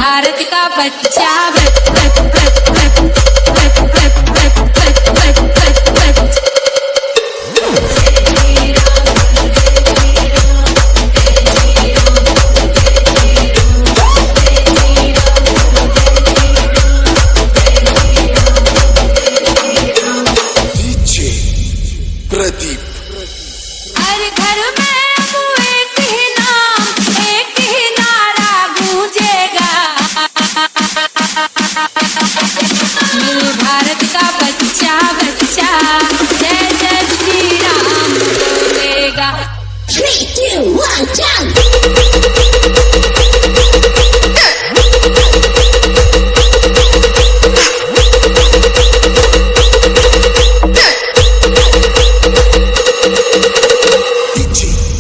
भारत का बच्चा प्रदीप। हर घर में अब एक ही नाम एक ही नारा गूंजेगा, मेरे भारत का बच्चा बच्चा जय जय श्री राम बोलेगा। 3, 2, 1, jump!